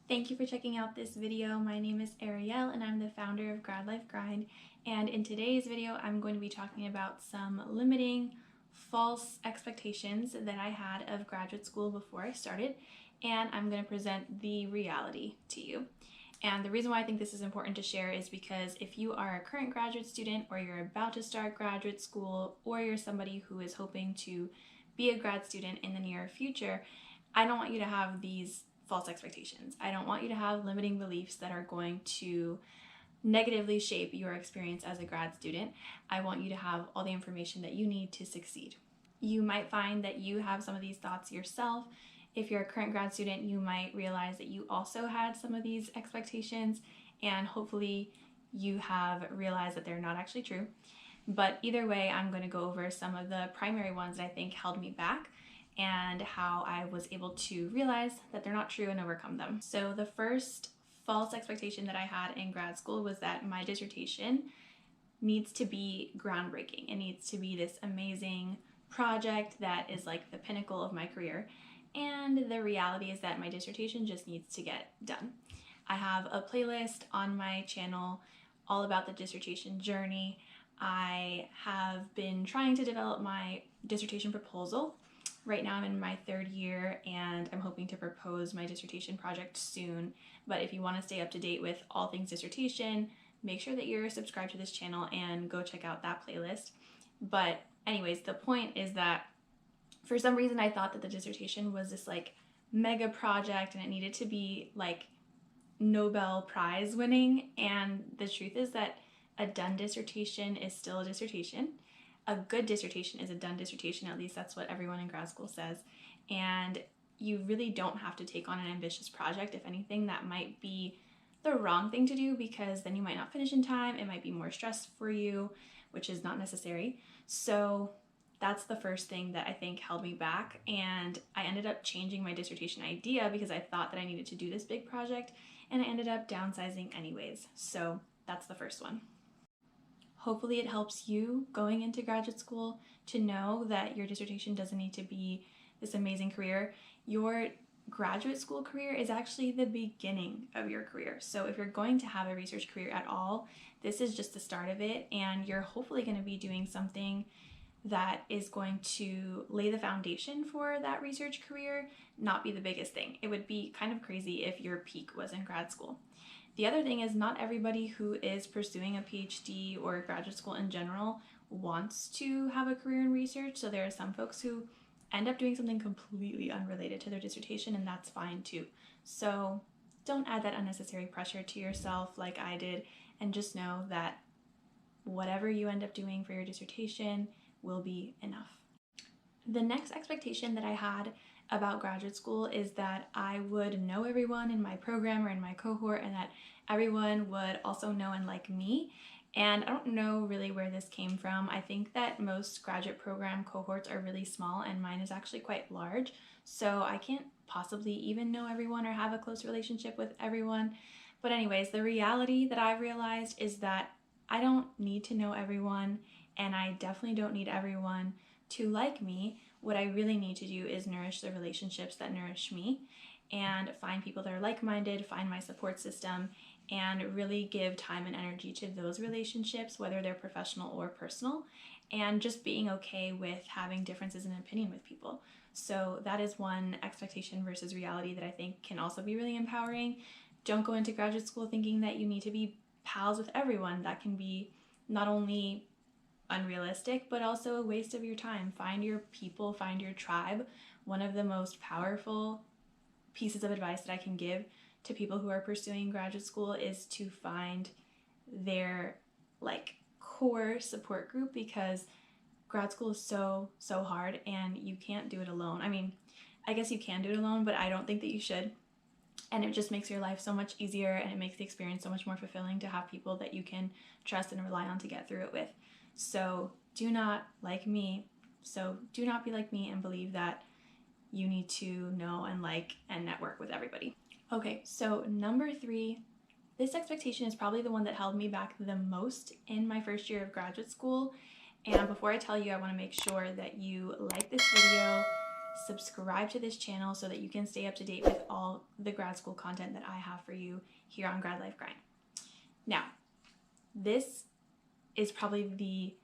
Thank you for checking out this video. My name is Ariel and I'm the founder of Grad Life Grind. And in today's video, I'm going to be talking about some limiting false expectations that I had of graduate school before I started. And I'm going to present the reality to you. And the reason why I think this is important to share is because if you are a current graduate student or you're about to start graduate school or you're somebody who is hoping to be a grad student in the near future, I don't want you to have these false expectations. I don't want you to have limiting beliefs that are going to negatively shape your experience as a grad student. I want you to have all the information that you need to succeed. You might find that you have some of these thoughts yourself. If you're a current grad student, you might realize that you also had some of these expectations, and hopefully you have realized that they're not actually true. But either way, I'm going to go over some of the primary ones that I think held me back and how I was able to realize that they're not true and overcome them. So the first false expectation that I had in grad school was that my dissertation needs to be groundbreaking. It needs to be this amazing project that is like the pinnacle of my career. And the reality is that my dissertation just needs to get done. I have a playlist on my channel all about the dissertation journey. I have been trying to develop my dissertation proposal. Right now I'm in my third year and I'm hoping to propose my dissertation project soon. But if you want to stay up to date with all things dissertation, make sure that you're subscribed to this channel and go check out that playlist. But anyways, the point is that for some reason I thought that the dissertation was this like mega project and it needed to be like Nobel Prize winning. And the truth is that a done dissertation is still a dissertation. A good dissertation is a done dissertation, at least that's what everyone in grad school says. And you really don't have to take on an ambitious project. If anything, that might be the wrong thing to do because then you might not finish in time. It might be more stress for you, which is not necessary. So that's the first thing that I think held me back. And I ended up changing my dissertation idea because I thought that I needed to do this big project and I ended up downsizing anyways. So that's the first one. Hopefully it helps you going into graduate school to know that your dissertation doesn't need to be this amazing career. Your graduate school career is actually the beginning of your career. So if you're going to have a research career at all, this is just the start of it, and you're hopefully going to be doing something that is going to lay the foundation for that research career, not be the biggest thing. It would be kind of crazy if your peak was in grad school. The other thing is not everybody who is pursuing a PhD or graduate school in general wants to have a career in research. So there are some folks who end up doing something completely unrelated to their dissertation, and that's fine too. So don't add that unnecessary pressure to yourself like I did, and just know that whatever you end up doing for your dissertation will be enough. The next expectation that I had about graduate school is that I would know everyone in my program or in my cohort and that everyone would also know and like me. And I don't know really where this came from. I think that most graduate program cohorts are really small and mine is actually quite large. So I can't possibly even know everyone or have a close relationship with everyone. But anyways, the reality that I've realized is that I don't need to know everyone, and I definitely don't need everyone to like me. What I really need to do is nourish the relationships that nourish me and find people that are like-minded, find my support system, and really give time and energy to those relationships, whether they're professional or personal, and just being okay with having differences in opinion with people. So that is one expectation versus reality that I think can also be really empowering. Don't go into graduate school thinking that you need to be pals with everyone. That can be not only unrealistic, but also a waste of your time. Find your people, find your tribe. One of the most powerful pieces of advice that I can give to people who are pursuing graduate school is to find their like core support group, because grad school is so hard and you can't do it alone. I mean, I guess you can do it alone, but I don't think that you should. And it just makes your life so much easier and it makes the experience so much more fulfilling to have people that you can trust and rely on to get through it with. So do not be like me and believe that you need to know and like and network with everybody. Okay, so number 3, this expectation is probably the one that held me back the most in my first year of graduate school. And before I tell you, I want to make sure that you like this video, subscribe to this channel so that you can stay up to date with all the grad school content that I have for you here on Grad Life Grind. Now, this is probably the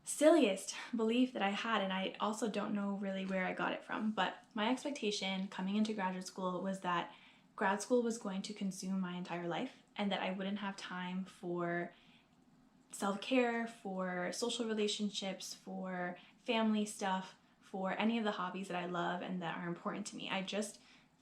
silliest belief that I had, and I also don't know really where I got it from, but my expectation coming into graduate school was that grad school was going to consume my entire life and that I wouldn't have time for self-care, for social relationships, for family stuff, for any of the hobbies that I love and that are important to me. I just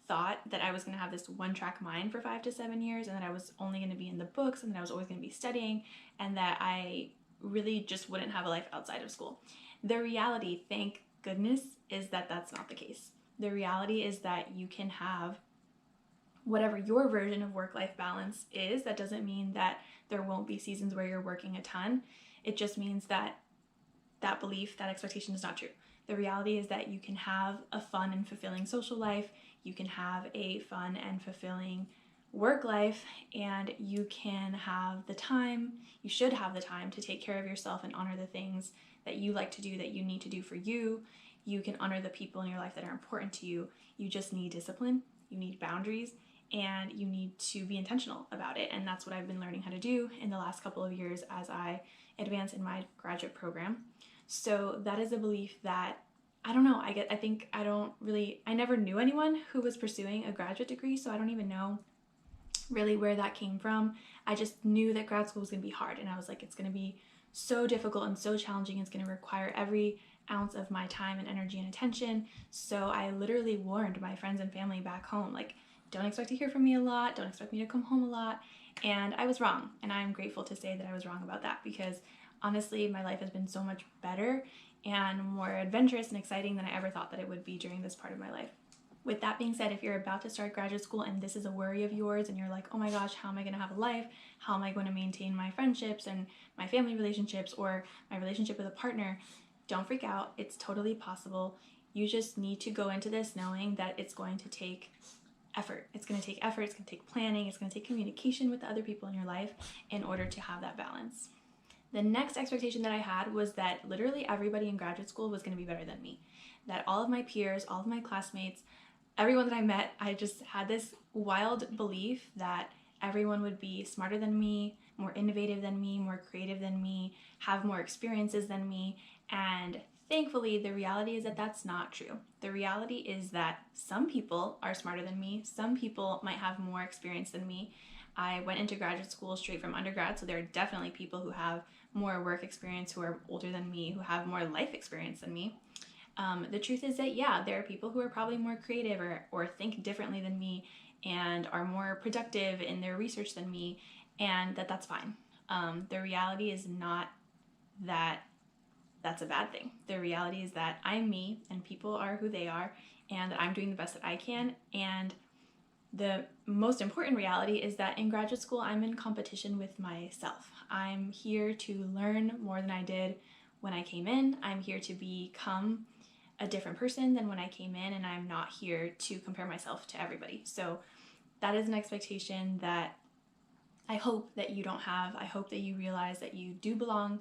thought that I was going to have this one-track mind for 5 to 7 years, and that I was only going to be in the books, and that I was always going to be studying, and that I really just wouldn't have a life outside of school. The reality, thank goodness, is that that's not the case. The reality is that you can have whatever your version of work-life balance is. That doesn't mean that there won't be seasons where you're working a ton. It just means that that belief, that expectation is not true. The reality is that you can have a fun and fulfilling social life, you can have a fun and fulfilling work life, and you can have the time, you should have the time to take care of yourself and honor the things that you like to do, that you need to do for you. You can honor the people in your life that are important to you. You just need discipline, you need boundaries, and you need to be intentional about it. And that's what I've been learning how to do in the last couple of years as I advance in my graduate program. So that is a belief that, I don't know, I never knew anyone who was pursuing a graduate degree, so I don't even know really where that came from. I just knew that grad school was going to be hard, and I was like, it's going to be so difficult and so challenging. It's going to require every ounce of my time and energy and attention. So I literally warned my friends and family back home, like, don't expect to hear from me a lot, don't expect me to come home a lot. And I was wrong, and I'm grateful to say that I was wrong about that, because honestly, my life has been so much better and more adventurous and exciting than I ever thought that it would be during this part of my life. With that being said, if you're about to start graduate school and this is a worry of yours and you're like, oh my gosh, how am I going to have a life? How am I going to maintain my friendships and my family relationships or my relationship with a partner? Don't freak out. It's totally possible. You just need to go into this knowing that it's going to take effort. It's going to take effort. It's going to take planning. It's going to take communication with the other people in your life in order to have that balance. The next expectation that I had was that literally everybody in graduate school was going to be better than me. That all of my peers, all of my classmates, everyone that I met, I just had this wild belief that everyone would be smarter than me, more innovative than me, more creative than me, have more experiences than me. And thankfully, the reality is that that's not true. The reality is that some people are smarter than me. Some people might have more experience than me. I went into graduate school straight from undergrad, so there are definitely people who have more work experience, who are older than me, who have more life experience than me. The truth is that, yeah, there are people who are probably more creative or think differently than me and are more productive in their research than me, and that's fine. The reality is not that that's a bad thing. The reality is that I'm me and people are who they are, and that I'm doing the best that I can. And the most important reality is that in graduate school, I'm in competition with myself. I'm here to learn more than I did when I came in. I'm here to become a different person than when I came in, and I'm not here to compare myself to everybody. So that is an expectation that I hope that you don't have. I hope that you realize that you do belong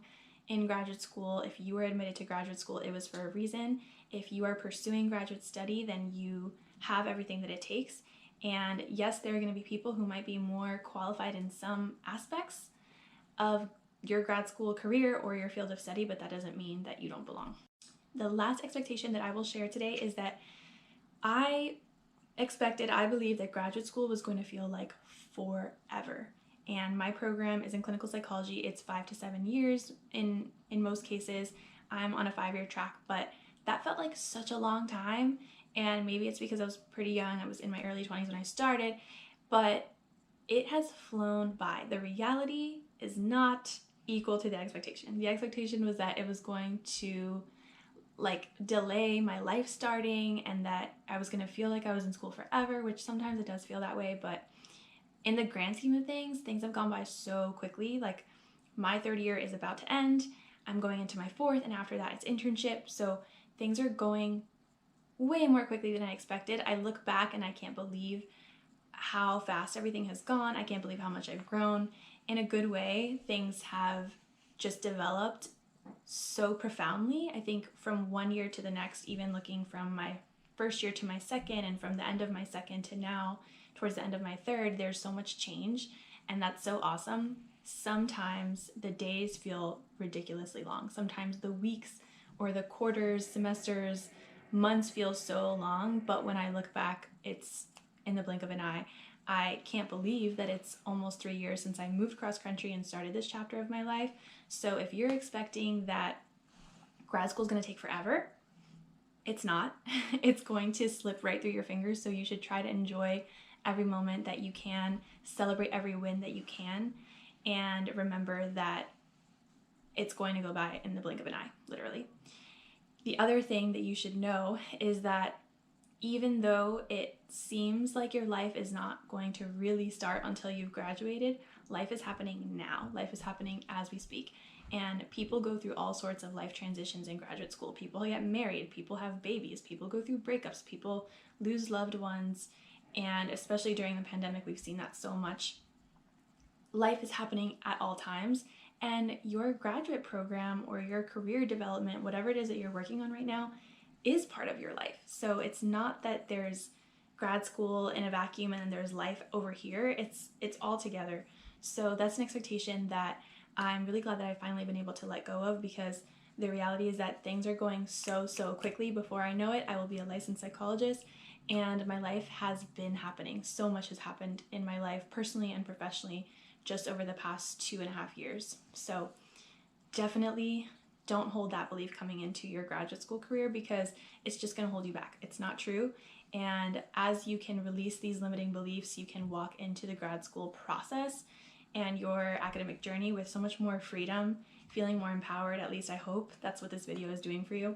in graduate school. If you were admitted to graduate school, it was for a reason. If you are pursuing graduate study, then you have everything that it takes. And yes, there are going to be people who might be more qualified in some aspects of your grad school career or your field of study, but that doesn't mean that you don't belong. The last expectation that I will share today is that I believe that graduate school was going to feel like forever. And my program is in clinical psychology. It's 5 to 7 years in most cases. I'm on a 5-year track, but that felt like such a long time. And maybe it's because I was pretty young. I was in my early 20s when I started, but it has flown by. The reality is not equal to the expectation. The expectation was that it was going to delay my life starting and that I was going to feel like I was in school forever, which sometimes it does feel that way, but in the grand scheme of things have gone by so quickly. Like, my 3rd year is about to end. I'm going into my 4th, and after that it's internship. So things are going way more quickly than I expected. I look back and I can't believe how fast everything has gone. I can't believe how much I've grown. In a good way, things have just developed so profoundly. I think from one year to the next, even looking from my first year to my second, and from the end of my second to now towards the end of my third, there's so much change, and that's so awesome. Sometimes the days feel ridiculously long. Sometimes the weeks or the quarters, semesters, months feel so long, but when I look back, it's in the blink of an eye. I can't believe that it's almost 3 years since I moved cross country and started this chapter of my life. So if you're expecting that grad school is going to take forever, it's not. It's going to slip right through your fingers, so you should try to enjoy every moment that you can, celebrate every win that you can, and remember that it's going to go by in the blink of an eye, literally. The other thing that you should know is that even though it seems like your life is not going to really start until you've graduated, life is happening now. Life is happening as we speak. And people go through all sorts of life transitions in graduate school. People get married, people have babies, people go through breakups, people lose loved ones. And especially during the pandemic, we've seen that so much. Life is happening at all times. And your graduate program or your career development, whatever it is that you're working on right now, is part of your life. So it's not that there's grad school in a vacuum and then there's life over here. It's all together. So that's an expectation that I'm really glad that I've finally been able to let go of, because the reality is that things are going so quickly. Before I know it, I will be a licensed psychologist, and my life has been happening. So much has happened in my life, personally and professionally, just over the past 2.5 years. So definitely don't hold that belief coming into your graduate school career, because it's just going to hold you back. It's not true. And as you can release these limiting beliefs, you can walk into the grad school process and your academic journey with so much more freedom, feeling more empowered. At least I hope that's what this video is doing for you.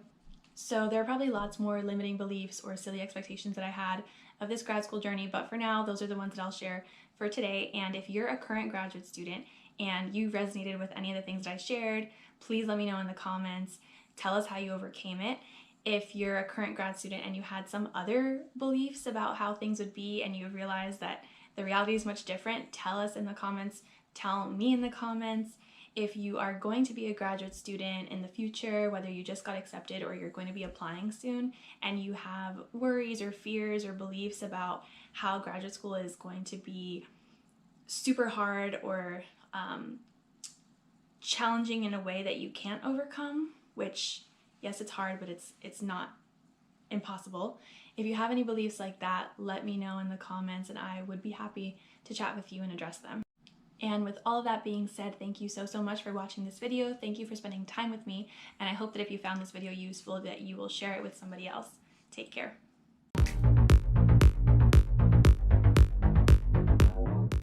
So there are probably lots more limiting beliefs or silly expectations that I had of this grad school journey, but for now, those are the ones that I'll share for today. And if you're a current graduate student and you resonated with any of the things that I shared, please let me know in the comments. Tell us how you overcame it. If you're a current grad student and you had some other beliefs about how things would be and you realize that the reality is much different, tell us in the comments. Tell me in the comments. If you are going to be a graduate student in the future, whether you just got accepted or you're going to be applying soon, and you have worries or fears or beliefs about how graduate school is going to be super hard or challenging in a way that you can't overcome, which, yes, it's hard, but it's not impossible. If you have any beliefs like that, let me know in the comments, and I would be happy to chat with you and address them. And with all of that being said, thank you so much for watching this video. Thank you for spending time with me, and I hope that if you found this video useful, that you will share it with somebody else. Take care.